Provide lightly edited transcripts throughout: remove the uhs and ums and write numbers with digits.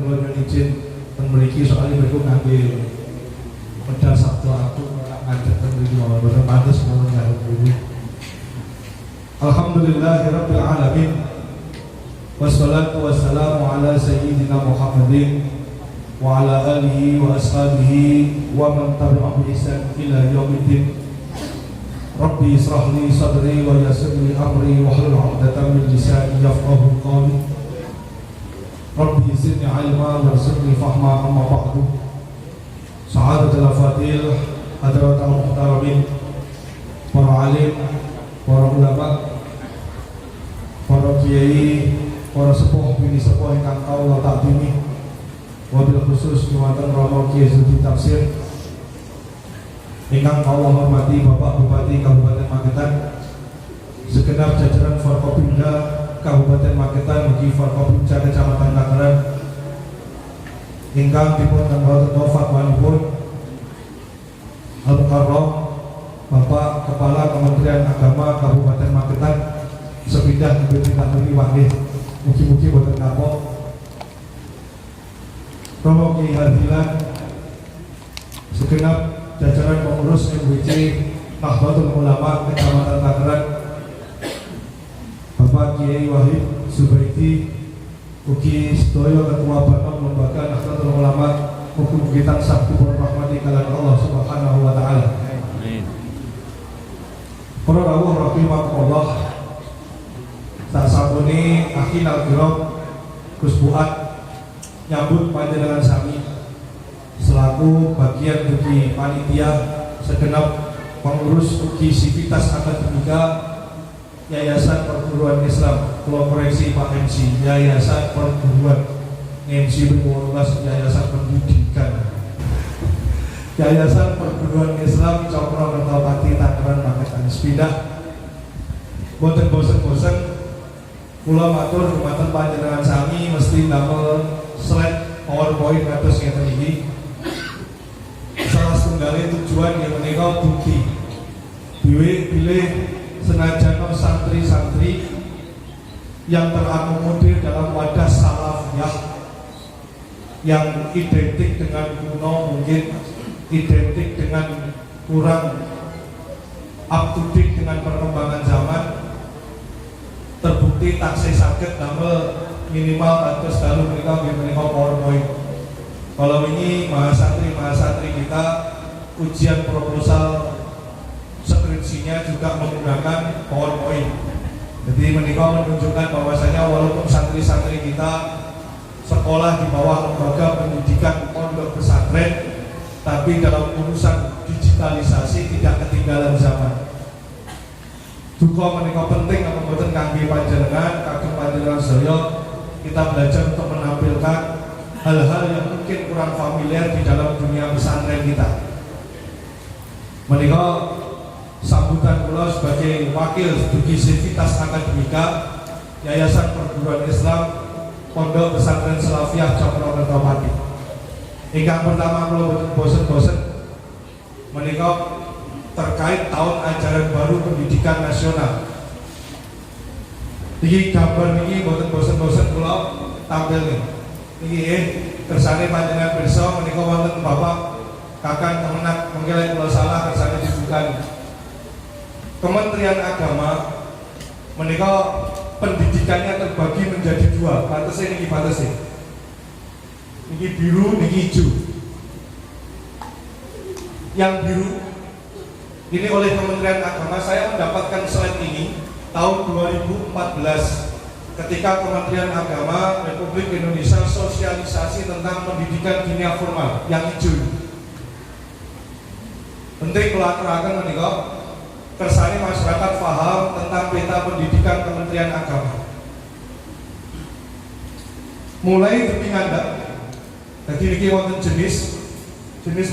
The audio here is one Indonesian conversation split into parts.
kula izin ten mriki soalnya mereka ngambil medal Sabtu aku ngajak ten mriki mawon boten pantes mawon karo ibu. Alhamdulillahirabbil alamin. Wassalatu wassalamu ala sayyidina Muhammadin wa ala alihi wa ashabihi wa man tabi'ahum bi ihsan ila yaumiddin. Rabbi israh li sadri wa yassir li amri wahlul 'uqdatam min lisani yafqahu qawli. Rabbi zidni 'ilma warzuqni fahma amma ba'du. Sa'adatul fadil hadratul muhtaramin, para alim, para ulama, para kiai, para sepuh bini sepuh ingkang kawula takdimi, wabil khusus wonten Romo Kiai Sudi Tafsir ingkang kawula hormati Bapak Bupati Kabupaten Magetan, segenap jajaran Forkopimda Kabupaten Magetan mugi Forkopimda Kecamatan Tangerang ingkang dipun tambahaken fatwanipun Al-Mukarram Bapak Kepala Kementerian Agama Kabupaten Magetan sepindah ke Bupati Wakil. Mugi-mugi boten kapok. Romo Kiai Hadilan, segenap jajaran pengurus MWC Nahdlatul Ulama Kecamatan Tangerang, Bapak Kiai Wahid Zubaidi, ugi sedaya ketua Banom Lembaga Nahdlatul Ulama, mugi-mugi tansah dipun rahmati kalian Allah Subhanahu wa taala. Amin. Para rawuh rahimakumullah, tak sabuni akhil al-kiram Gus Fuad nyambut panjenengan sami selaku bagian ugi panitia segenap pengurus ugi sivitas akademika Yayasan Perguruan Islam. Kula koreksi Pak MC, Yayasan Perguruan MC 15 Yayasan Pendidikan Yayasan Perguruan Islam Cokro Kertopati Tangerang Magetan. Sepindah boten bosen-bosen kula matur dumateng panjenengan sami mesti damel slide PowerPoint kados ngeten iki. Salah setunggalnya tujuan yang menika bukti bilih senajan santri-santri yang terakomodir dalam wadah salafiyah yang identik dengan kuno, mungkin identik dengan kurang up to date dengan perkembangan zaman, terbukti taksih saged damel minimal atus dalu menika PowerPoint. Kalau ini mahasantri kita ujian proposal skripsinya juga menggunakan PowerPoint. Jadi menika menunjukkan bahwasanya walaupun santri-santri kita sekolah di bawah lembaga pendidikan pondok pesantren, tapi dalam urusan digitalisasi tidak ketinggalan zaman. Duka menika penting apa mboten kangge panjenengan, kagem panjenengan sedaya kita belajar untuk menampilkan hal-hal yang mungkin kurang familiar di dalam dunia pesantren kita. Menika sambutan kula sebagai wakil dugi sivitas akademika Yayasan Perguruan Islam Pondok Pesantren Salafiyah Cokro Kertopati. Ingkang pertama kula boten bosen-bosen menika terkait tahun ajaran baru pendidikan nasional. Iki gambar niki boten bosen-bosen kula tampil nih. Niki kersane panjenengan pirsa menika wonten Bapak Kakang Kemenak, mungkin kalau salah kersane dibuka. Kementerian Agama menika pendidikannya terbagi menjadi dua. Batese niki batese. Niki biru, niki hijau. Yang biru ini oleh Kementerian Agama, saya mendapatkan slide ini tahun 2014 ketika Kementerian Agama Republik Indonesia sosialisasi tentang pendidikan dunia formal yang hijau. Penting pelakerakan menika kersane masyarakat paham tentang peta pendidikan Kementerian Agama. Mulai demi ngandhap. Jadi niki wonten jenis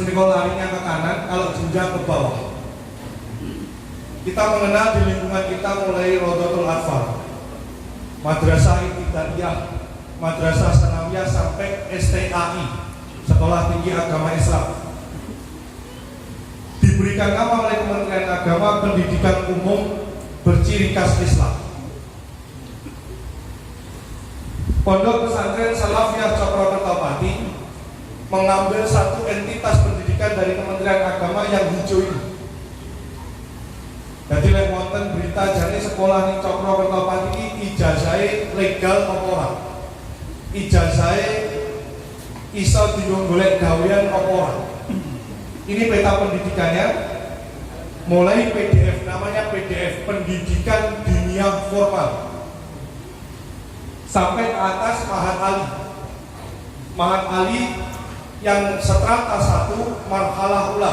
menika larinya ke kanan, kalau jenjang ke bawah. Kita mengenal di lingkungan kita mulai Rodotul Atfal, Madrasah Ibtidaiyah, Madrasah Sanawiyah sampai STAI, Sekolah Tinggi Agama Islam. Diberikan nama oleh Kementerian Agama pendidikan umum berciri khas Islam. Pondok Pesantren Salafiyah Cokrokertopati mengambil satu entitas pendidikan dari Kementerian Agama yang hijau ini. Jadi lek wonten berita jane sekolah ning Cokrokertopati iki ijazahe legal apa ora? Ijazahe iso dienggo golek gawean apa ora? Ini peta pendidikannya, mulai PDF, namanya PDF Pendidikan Dinia Formal, sampai ke atas Mahat Ali. Mahat Ali yang strata 1 marhalah ula.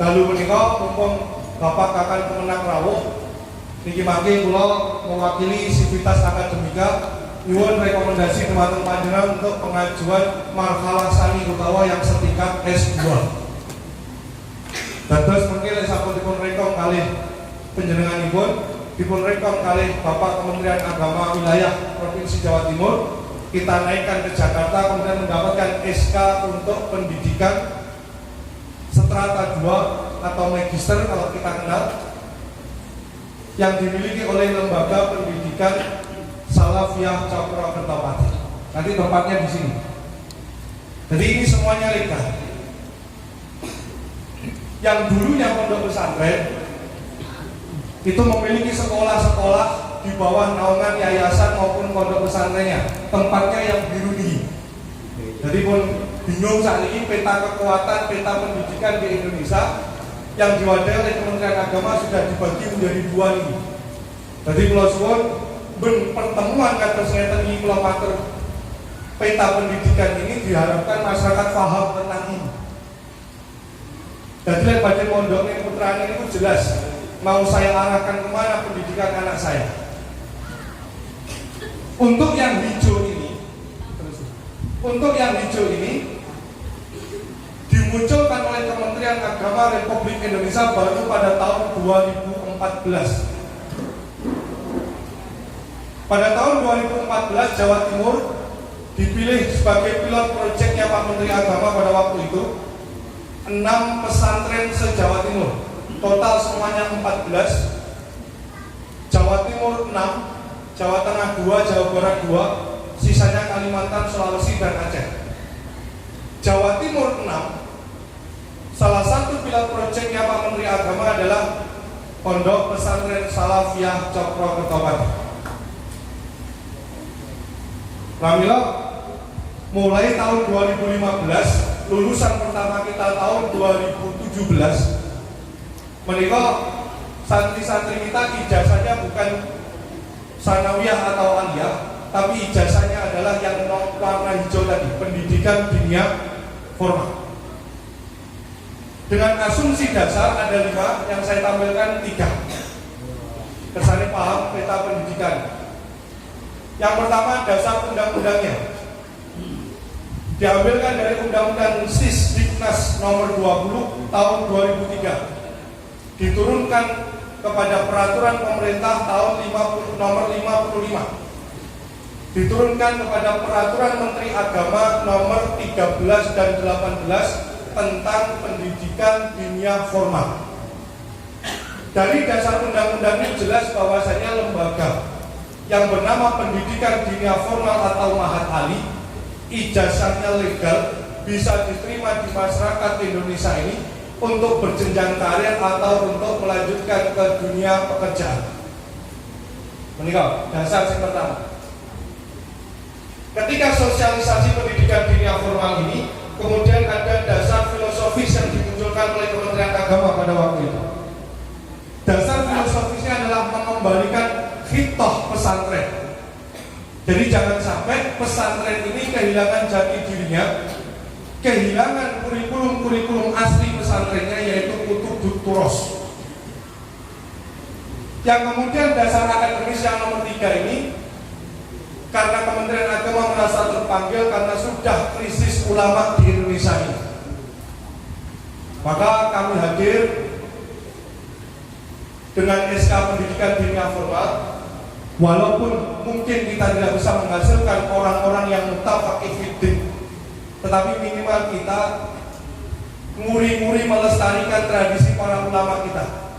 Dalu menika mumpung Bapak Kakan Kemenang Rawuh niki mangke kula mewakili Sivitas Akademika nyuwun rekomendasi dumateng panjenengan untuk pengajuan marhalah sani utawa yang setingkat S2. Dados mengki sapunipun rekom kalih panjenenganipun dipun rekom kalih Bapak Kementerian Agama Wilayah Provinsi Jawa Timur, kita naikkan ke Jakarta, kemudian mendapatkan SK untuk pendidikan strata 2 atau magister kalau kita kenal, yang dimiliki oleh Lembaga Pendidikan Salafiyah Cokrokertopati. Nanti tempatnya di sini. Jadi ini semuanya legal. Yang dulunya pondok pesantren itu memiliki sekolah-sekolah di bawah naungan yayasan maupun pondok pesantrennya, tempatnya yang biru nih. Jadi pun bingung saat ini peta kekuatan, peta pendidikan di Indonesia yang diwadahi oleh Kementerian Agama sudah dibagi menjadi 2 ini. Jadi kula suwun ben pertemuan kados ngeten iki kula matur, peta pendidikan ini diharapkan masyarakat paham tentang ini. Jadi lek badhe mondok ning putrane itu jelas mau saya arahkan kemana pendidikan anak saya. Untuk yang hijau ini, dimunculkan oleh Kementerian Agama Republik Indonesia baru pada tahun 2014. Pada tahun 2014 Jawa Timur dipilih sebagai pilot proyeknya Pak Menteri Agama pada waktu itu 6 pesantren se-Jawa Timur. Total semuanya 14. Jawa Timur 6, Jawa Tengah 2, Jawa Barat 2, sisanya Kalimantan, Sulawesi, dan Aceh. Jawa Timur 6, salah satu pilot proyeknya Pak Menteri Agama adalah Pondok Pesantren Salafiyah Cokrokertopati. Pramila, mulai tahun 2015, lulusan pertama kita tahun 2017, menika santri-santri kita ijazahnya bukan sanawiyah atau aliyah, tapi ijazahnya adalah yang warna hijau tadi, pendidikan dinia formal. Dengan asumsi dasar ada 5 yang saya tampilkan 3. Kesannya paham peta pendidikan. Yang pertama dasar undang-undangnya, diambilkan dari Undang-Undang Sisdiknas nomor 20 tahun 2003, diturunkan kepada peraturan pemerintah tahun nomor 55, diturunkan kepada peraturan Menteri Agama nomor 13 dan 18 tentang pendidikan dinia formal. Dari dasar undang-undang ini jelas bahwasanya lembaga yang bernama Pendidikan Dinia Formal atau Mahat Ali, ijazahnya legal, bisa diterima di masyarakat Indonesia ini untuk berjenjang karir atau untuk melanjutkan ke dunia pekerjaan. Menikah, dasar yang pertama. Ketika sosialisasi pendidikan dinia formal ini, kemudian ada dasar filosofis yang dimunculkan oleh Kementerian Agama pada waktu itu. Dasar filosofisnya adalah mengembalikan khitoh pesantren. Jadi jangan sampai pesantren ini kehilangan jati dirinya, kehilangan kurikulum asli pesantrennya, yaitu kutub turos. Yang kemudian dasar akademis yang nomor 3 ini, karena Kementerian Agama merasa terpanggil karena sudah krisis ulama di Indonesia ini, maka kami hadir dengan SK Pendidikan Dinia Formal. Walaupun mungkin kita tidak bisa menghasilkan orang-orang yang mutafaqih fiddin, tetapi minimal kita nguri-nguri melestarikan tradisi para ulama kita.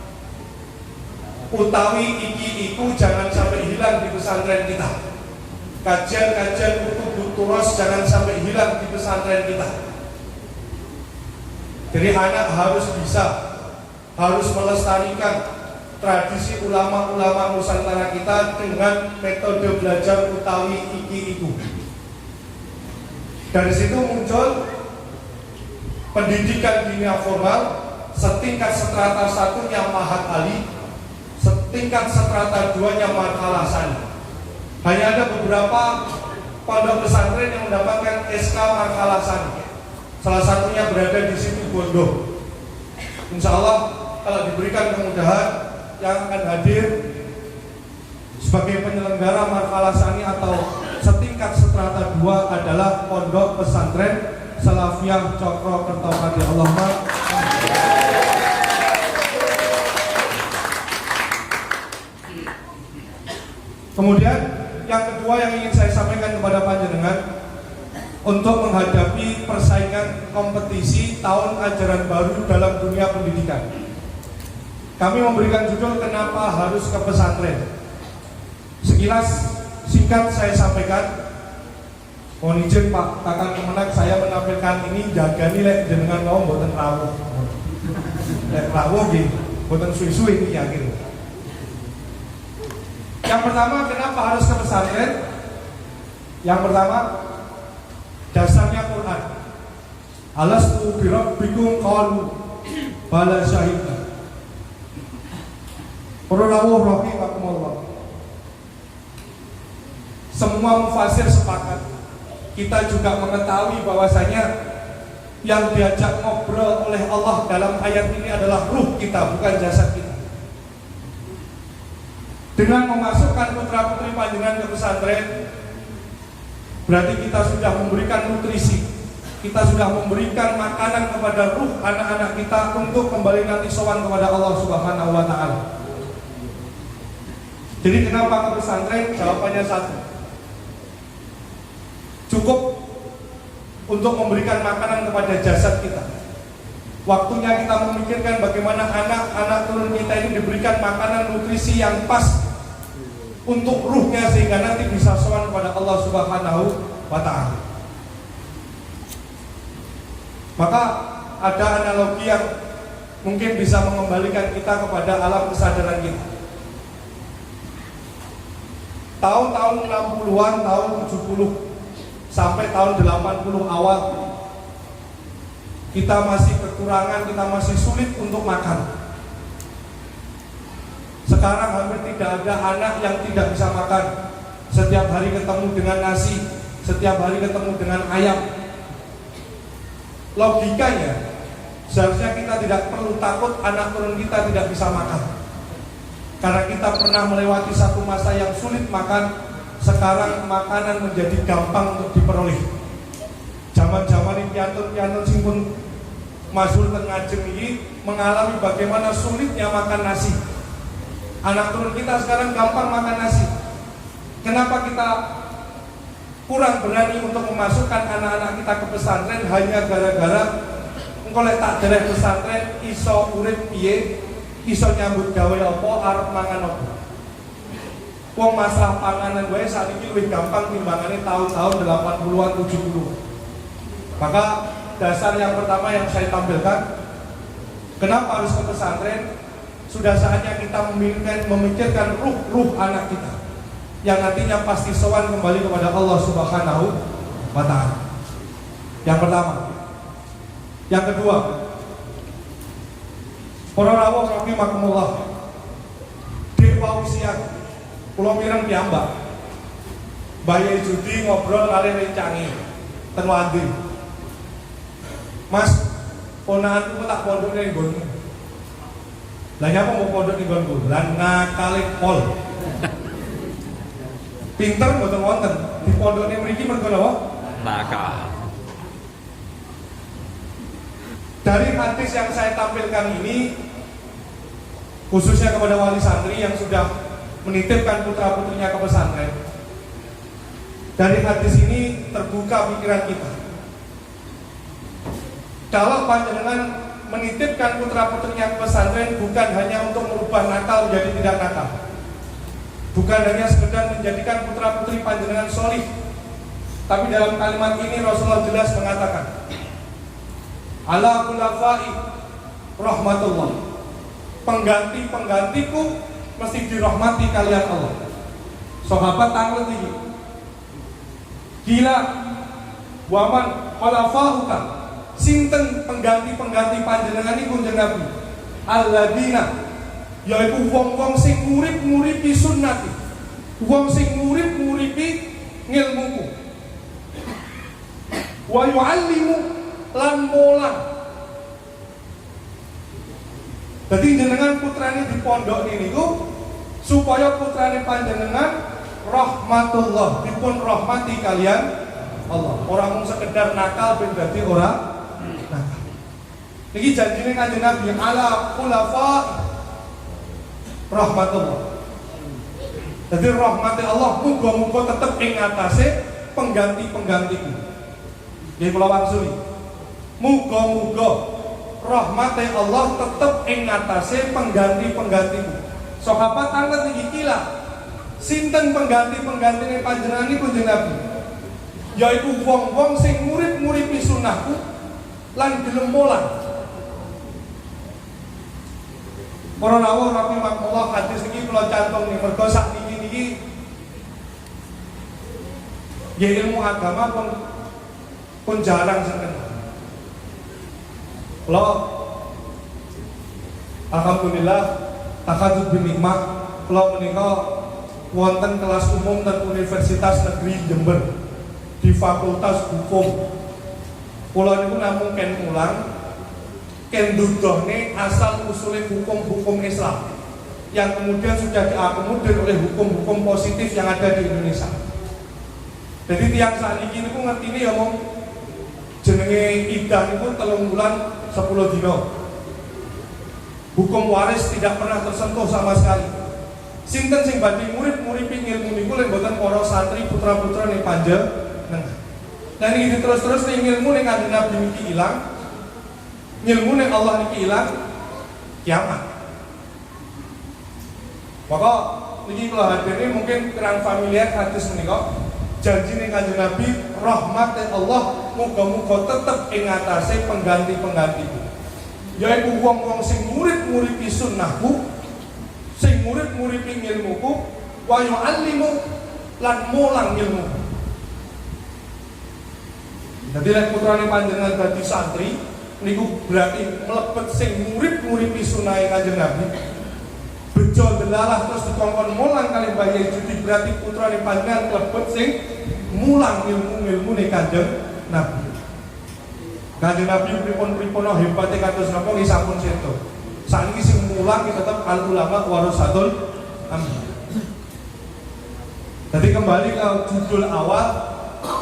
Utawi iki iku jangan sampai hilang di pesantren kita. kajian-kajian kutub turos jangan sampai hilang di pesantren kita. Jadi anak harus harus melestarikan tradisi ulama-ulama Nusantara kita dengan metode belajar utawi iki iku. Dari situ muncul pendidikan dunia formal setingkat strata 1 yang Mahat Ali, setingkat strata 2 yang Marhalah Sani. Hanya ada beberapa pondok pesantren yang mendapatkan SK Marhalah Sani. Salah satunya berada di situ Bondo. Insya Allah kalau diberikan kemudahan, yang akan hadir sebagai penyelenggara Marhalah Sani atau setingkat strata 2 adalah Pondok Pesantren Salafiyah Cokro Kertopati. Allahumma. Kemudian yang kedua yang ingin saya sampaikan kepada panjenengan, untuk menghadapi persaingan kompetisi tahun ajaran baru dalam dunia pendidikan, kami memberikan judul kenapa harus ke pesantren. Sekilas singkat saya sampaikan. Mohon izin Pak Kakang Kemenak, saya menampilkan ini jaga nilai jenengan ngomong boten rawuh. Lek rawuh nggih boten suwi-suwi iki yakin. Yang pertama, kenapa harus ke pesantren? Yang pertama, dasarnya Quran. Alastu bi rabbikum qalu bala syahidna. Para rawuh rahimakumullah. Semua mufasir sepakat. Kita juga mengetahui bahwasanya yang diajak ngobrol oleh Allah dalam ayat ini adalah ruh kita, bukan jasad kita. Dengan memasukkan putra putri panjenengan ke pesantren, berarti kita sudah memberikan nutrisi, kita sudah memberikan makanan kepada ruh anak-anak kita untuk kembali nanti sowan kepada Allah Subhanahu wa Ta'ala. Jadi kenapa ke pesantren? Jawabannya satu, cukup untuk memberikan makanan kepada jasad kita. Waktunya kita memikirkan bagaimana anak-anak turun kita ini diberikan makanan nutrisi yang pas untuk ruhnya sehingga nanti bisa sowan kepada Allah Subhanahu wa Ta'ala. Maka ada analogi yang mungkin bisa mengembalikan kita kepada alam kesadaran kita. Tahun-tahun 60-an, tahun 70 sampai tahun 80 awal, kita masih kekurangan, kita masih sulit untuk makan. Sekarang hampir tidak ada anak yang tidak bisa makan. Setiap hari ketemu dengan nasi, setiap hari ketemu dengan ayam. Logikanya, seharusnya kita tidak perlu takut anak turun kita tidak bisa makan. Karena kita pernah melewati satu masa yang sulit makan. Sekarang makanan menjadi gampang untuk diperoleh. Zaman-zaman ini piantun sing pun masyhur teng Ngajeng ini mengalami bagaimana sulitnya makan nasi. Anak turun kita sekarang gampang makan nasi. Kenapa kita kurang berani untuk memasukkan anak-anak kita ke pesantren hanya gara-gara engko lek tak dereh pesantren iso urip piye, iso nyambut gawe apa, arep mangan apa. Wong masalah panganan gue saat ini lebih gampang timbangannya tahun-tahun 80-an 70. Maka dasar yang pertama yang saya tampilkan, kenapa harus ke pesantren? Sudah saatnya kita memikirkan ruh anak kita yang nantinya pasti sowan kembali kepada Allah Subhanahu wa Ta'ala. Yang pertama. Yang kedua, para rawuh rahimakumullah, dewa usia pulau mireng piyambak bayi judi ngobrol kali rencangi ten Wandi. Mas, ponakanku tak pondok ning nggonmu. Lah nyapa mau pondok ning nggonku? Lah ngakali pol. Pinter mboten wonten. Di pondokne mriki mergo napa? Nakal. Dari hadis yang saya tampilkan ini, khususnya kepada wali santri yang sudah menitipkan putra putrinya ke pesantren, dari hadis ini terbuka pikiran kita. Kalau panjenengan menitipkan putra putrinya ke pesantren bukan hanya untuk merubah nakal menjadi tidak nakal, bukan hanya sekedar menjadikan putra-putri panjenengan solih, tapi dalam kalimat ini Rasulullah jelas mengatakan, ala khulafai rahmatullah, pengganti-penggantiku mesti dirahmati kalian Allah. Sahabat tanglet ini, gila, waman khulafauka, sinten pengganti-pengganti panjenengan iku kanjeng Nabi, alladzina, yaitu wong-wong sing ngurip-nguripi sunnati, wong sing ngurip-nguripi ngilmuku, wa yu'allimu lan molang. Jadi jenengan putrane di pondok niku supaya putrane panjenengan rahmatullah, dipun rahmati kalian Allah. Ora mung sekedar nakal ben dadi ora nakal. Niki janjine kanjeng Nabi ala khulafa rahmatullah. Jadi rahmati Allah muga-muga tetep ing atase pengganti-penggantiku. Nggih kula wangsuli. Muga-muga rahmati Allah tetep ing atase pengganti-penggantiku. Sahabat angkat niki kila. Sinten pengganti-penggantine panjenengan niku kanjeng Nabi? Yaitu wong-wong sing murid-muripi sunnahku lan gelem molang. Para rawuh rahimakumullah, hadis niki kula cantum nih mergo sak niki ya ilmu agama pun jarang sing kenal. Kula alhamdulillah takadzub bin nikmah kula menika wonten kelas umum dan Universitas Negeri Jember di Fakultas Hukum. Kula niku namung ken mulang, ken dudohne asal usulnya hukum-hukum Islam yang kemudian sudah diakomodir oleh hukum-hukum positif yang ada di Indonesia. Jadi tiang saniki niku ngertine ya mong jenenge idah niku 3 bulan 10 dina. Hukum waris tidak pernah tersentuh sama sekali. Sinten sing badhe murid-muripi ilmu niku lek mboten para santri putra-putra ning panjenengan. Nah niki terus-terus ning ilmu ning kanjeng Nabi niki ilang, ilmu ning Allah niki ilang, kiamat. Maka niki kula hadene mungkin kurang familiar hadis menika. Janji ning kanjeng Nabi rahmat Allah muga-muga tetep ing atase pengganti-penggantiku. Yaiku wong-wong sing murid-muripi sunnahku, sing murid-muripi ilmuku, wa yu'allimu lan mulang ilmuku. Jadi lek putrane panjenengan dadi santri niku berarti mlebet sing murid-muripi sunahe kanjeng Nabi. Bejo delalah terus dikongkon mulang kali bayi jadi berarti putrane panjenengan mlebet sing mulang ilmu-ilmune kanjeng Nabi. Kanjeng Nabi pripun-pripun hebate kados napa nggih sampun sedo. Saniki sing mulang tetap al ulama warasatul anbiya. Jadi kembali ke judul awal,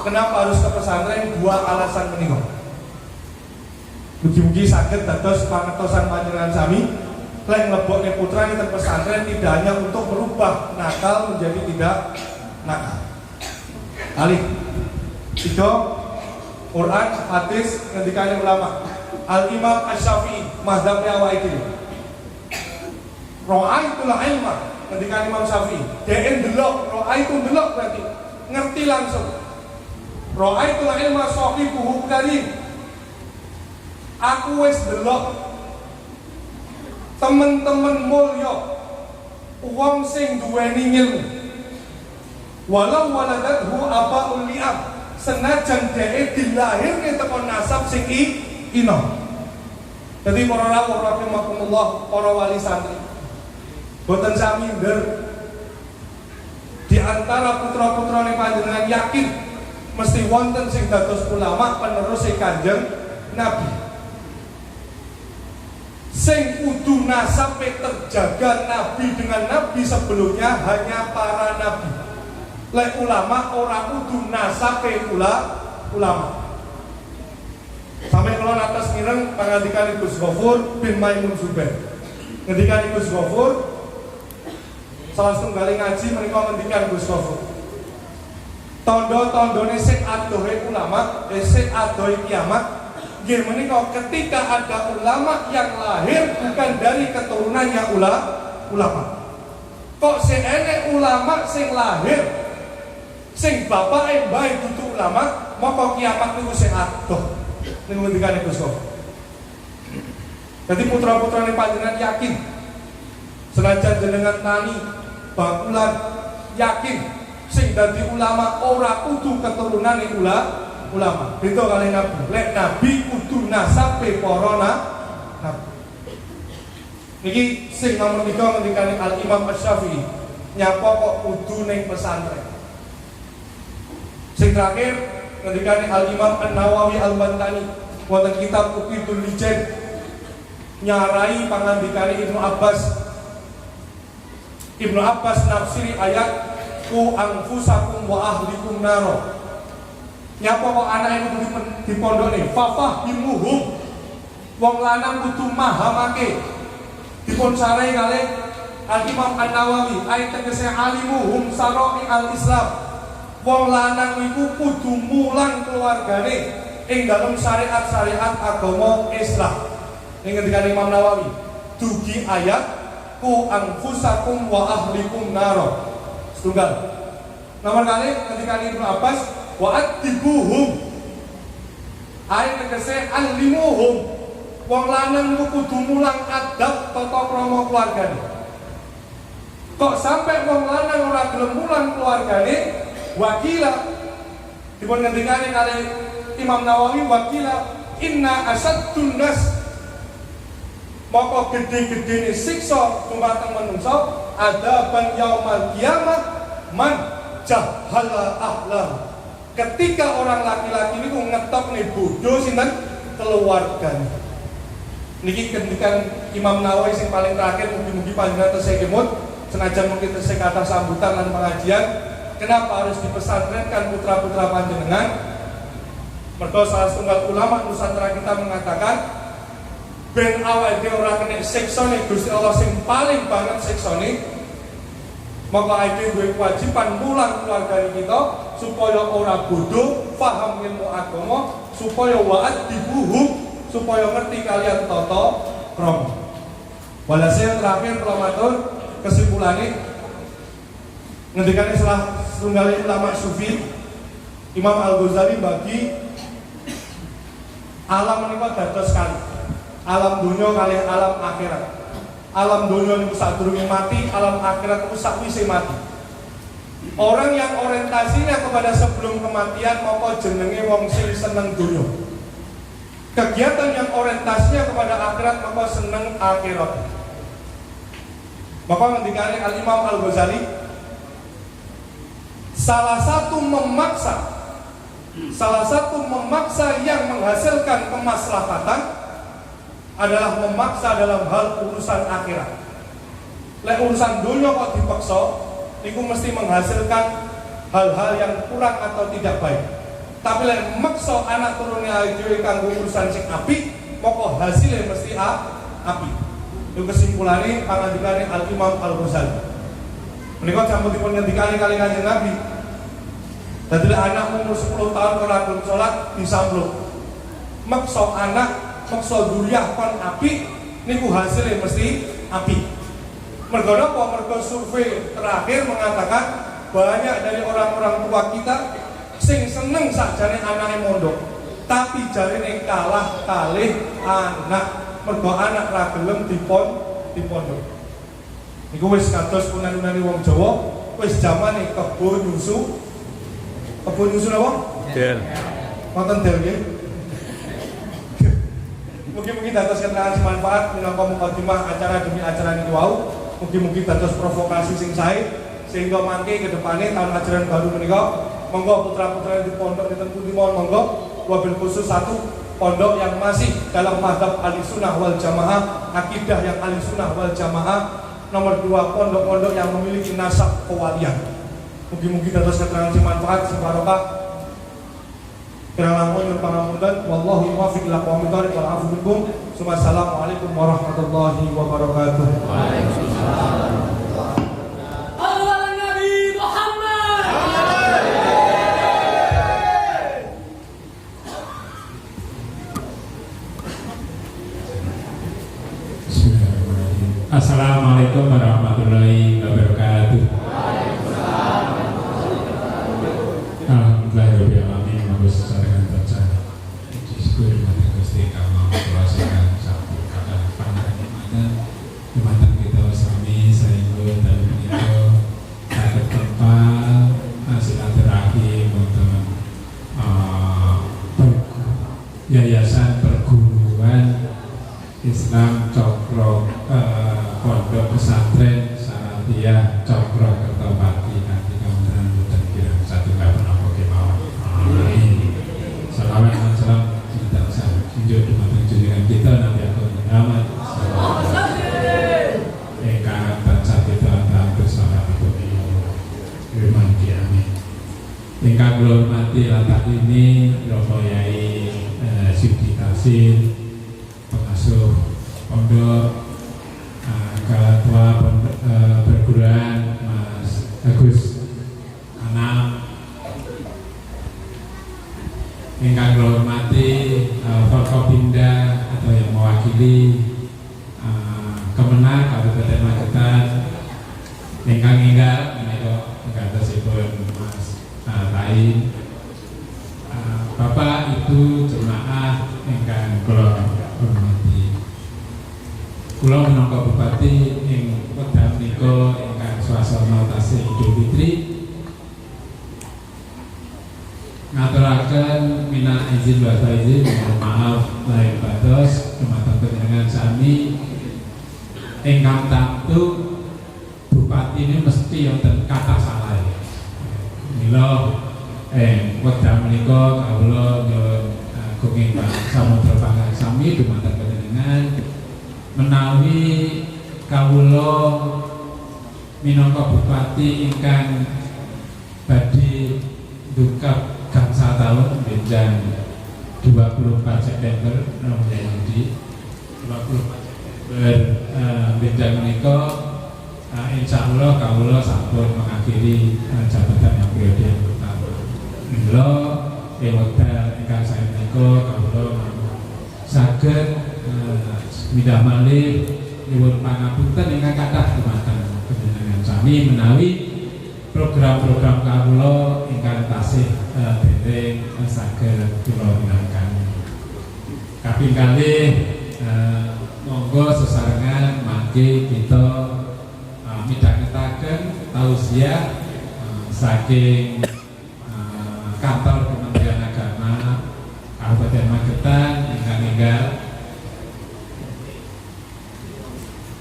kenapa harus ke pesantren? 2 alasan menika. Mugi-mugi saged dados pangetosan panjenengan sami lan nglebokne putra ing pesantren tidak hanya untuk merubah nakal menjadi tidak nakal. Alih. 3 Quran, hadis, ngendikane ulama. Al-Imam Asy-Syafi'i mazhab awake dhewe. Ra'aitul ilma, ngendikane Imam Syafi'i. Dhewe ndelok, ra'aitu ndelok berarti ngerti langsung. Ra'aitul ilma sahibuhu karim. Aku wis ndelok temen-temen mulya, wong sing duweni ilmu. Walau waladathu abaul li'ab, senajan dhewe dilahirke teko nasab sing ino. Jadi para rawuh rahimakumullah, para wali santri, boten sami minder di antara putra-putrane panjenengan yakin mesti wonten sing dados ulama penerus Kanjeng Nabi. Sing kudu nasabe terjaga Nabi dengan Nabi sebelumnya hanya para nabi. Lek ulama ora kudu nasabe ulama. Sampai kalau atas mireng pangandikan Gus Ghafur bin Maimun Zubair. Ngendikan Gus Ghafur salah setunggal ngaji menika ngendikan Gus Ghafur. Tondo-tondone sing adohe ulama, sing adohe kiamat nggih menika ketika ada ulama yang lahir bukan dari keturunannya ulama. Kok sing enek ulama sing lahir sing bapake mbahe dudu ulama, moko kiamat niku sing adoh. Niku ngendikane Gus Sof. Jadi putra-putrane panjenengan yakin senajan jenengan tani bakulan, yakin sing dadi ulama ora kudu keturunane ulama. Beda kali Nabi. Lek Nabi kudu nasabe para nabi. Niki sing nomor 3 ngendikane Al Imam Asy-Syafi'i, nyapa kok kudu ning pesantren. Sing terakhir ngendikane Al Imam An-Nawawi Al-Bantani wonten kitab Uqidul Lijen nyarai pangandikane Ibnu Abbas nafsiri ayat ku anfusakum wa ahlikum naro. Nyapa kok anake kudu dipondhone fafahimuhum, wong lanang kudu mahamake. Dipun sarai kalih Al Imam An-Nawawi ayat tegese alimuhum saroi al-Islam, wong lanang iku kudu mulang keluargane ing dalam syariat-syariat agama Islam. Ing ngendikane Imam Nawawi dugi ayat ku anfusakum wa ahlikum naro. Setunggal. Nomor kali ketika Ibnu Abbas wa adibuhum, ayat tegese alimuhum, wong lanang kudu mulang adab tata krama keluargane. Kok sampai wong lanang ora gelem mulang keluargane, wakila dipun ngendikane kali Imam Nawawi wakila inna asaddun nas, maka gede-gedene siksa dumateng manungsa adaban yaumal kiamah man jahala ahlah. Ketika orang laki-laki niku ngetokne bodho sinten keluargane. Niki kendikan Imam Nawawi sing paling terakhir, mugi-mugi panjenengan tesih kemut senajan mungkin tesih kata sambutan lan pengajian. Kenapa harus dipesantrenkan putra-putra panjenengan? Mergo salah setunggal ulama Nusantara kita mengatakan ben awake dhewe ora kena siksane Gusti Allah sing paling banget siksane, maka awake dhewe kewajiban mulang keluarga kita supaya ora bodoh, paham ilmu agama, supaya wa'ad dibuhum, supaya ngerti kalian tata krama. Walhasil terakhir kula matur kesimpulannya ngendikane salah setunggal ulama sufi Imam Al-Ghazali bagi alam menika dados kali alam dunia kali alam akhirat. Alam dunia niku sadurunge mati, alam akhirat niku sakwise mati. Orang yang orientasinya kepada sebelum kematian maka jenenge wong sing seneng dunia. Kegiatan yang orientasinya kepada akhirat maka seneng akhirat. Maka ngendikane Al Imam Al-Ghazali, salah satu memaksa yang menghasilkan kemaslahatan adalah memaksa dalam hal urusan akhirat. Lek urusan dunia kok dipaksa, itu mesti menghasilkan hal-hal yang kurang atau tidak baik. Tapi lek maksa anak turunnya dhewe kanggo urusan sing apik, moko hasilnya mesti apik. Itu kesimpulannya pangandikane Al Imam Al-Ghazali. Menika sampun dipun ngendikane kali Kanjeng Nabi. Dadi anak umur 10 tahun ora gelem salat disampluk. Maksa anak, maksa duriyah kon apik, niku hasilnya mesti apik. Mergo napa? Mergo survei terakhir mengatakan banyak dari orang-orang tua kita sing seneng sakjane anake mondok, tapi jarine kalah kalih anak, mergo anak ra gelem dipondok. Niku wis kados punan-punane wong Jawa, wis zamane kebo nyusu. Kebo nyusu napa? Del. Wonten del nggih. Mungkin dados keterangan manfaat minangka mukadimah acara demi acara niku wau. Mungkin dados provokasi sing sae sehingga mangke ke depannya tahun ajaran baru menika monggo putra-putra di pondok di pundi mawon monggo, wabil khusus satu pondok yang masih dalam mazhab Ahlussunnah wal Jamaah, akidah yang Ahlussunnah wal Jamaah. Nomor 2 pondok-pondok yang memiliki nasab kewalian. Mungkin dados keterangan sing manfaat sing barokah. Kirang langkung nyuwun pangapunten, wallahu muwaffiq ila aqwamit thoriq wal afu minkum. Assalamualaikum warahmatullahi wabarakatuh. Waalaikumsalam. Assalamualaikum warahmatullahi wabarakatuh. Yayasan Perguruan Islam Cokro Pondok Pesantren Salatiah Cokro Kertopati nanti kemudian dan kira satu nggak pernah kemauan. Amin. Salawat dan salam kita sanjung dengan junjungan kita Nabi Agung Muhammad. Engkang tansah kita dan bersama itu firman Amin. Engkang kula hormati latak ini Romo Yai Siti Tasir pengasuh pondok Ketua perguruan Mas Agus Anam, ingkang kula hormati Forkopimda atau yang mewakili Kemenang Kabupaten Magetan, ingkang inggal menika ngantosipun Mas Lain, Bapak Ibu jemaah ingkang kula hormati. Kula minangka Bupati ing wekdal menika ingkang swasana tasih Idul Fitri ngaturaken minal izin wal faizin, mohon maaf lahir batin dumateng panjenengan sami ingkang tamtu Bupati ini mesti wonten kata salah. Mila wekdal menika kawula nyuwun kenging samudra pangapunten sami dumateng panjenengan menawi kawula minangka Bupati ingkang badhe ndukap gangsal taun benjang 24 September 2024 benjang menika insyaallah kawula sampun mengakhiri jabatan yang periode yang pertama. Mila wekdal ingkang sae menika kawula saged midah malih nyuwun pangapunten ingkang kathah dumateng panjenengan sami menawi program-program kawula ingkang tasih dereng saged kula rinangkani. Kaping kalih monggo sesarengan mangke kita midhangetaken tausiah saking kantor Kementerian Agama Kabupaten Magetan ingkang enggal.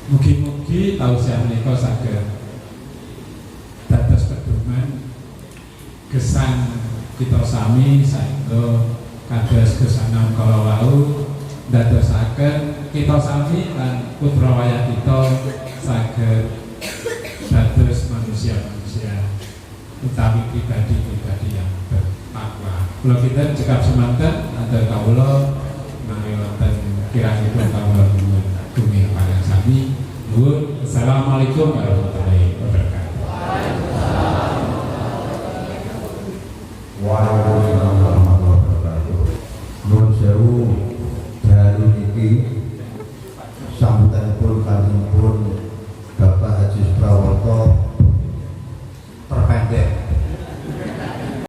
Mugi-mugi tausiah menika saged dados pedoman gesang kita sami saengga kados gesangan kala wau dadosaken kita sami lan putra wayah kita saged dados manusia-manusia utawi pribadi-pribadi yang bertakwa. Kula kita cekap semanten antar kawula menawi wonten kirangipun kawula nyuwun gunging panjenengan sami. Nuwun. Assalamualaikum warahmatullahi wabarakatuh. Waalaikumsalam warahmatullahi wabarakatuh. Nuwun sewu dalu niki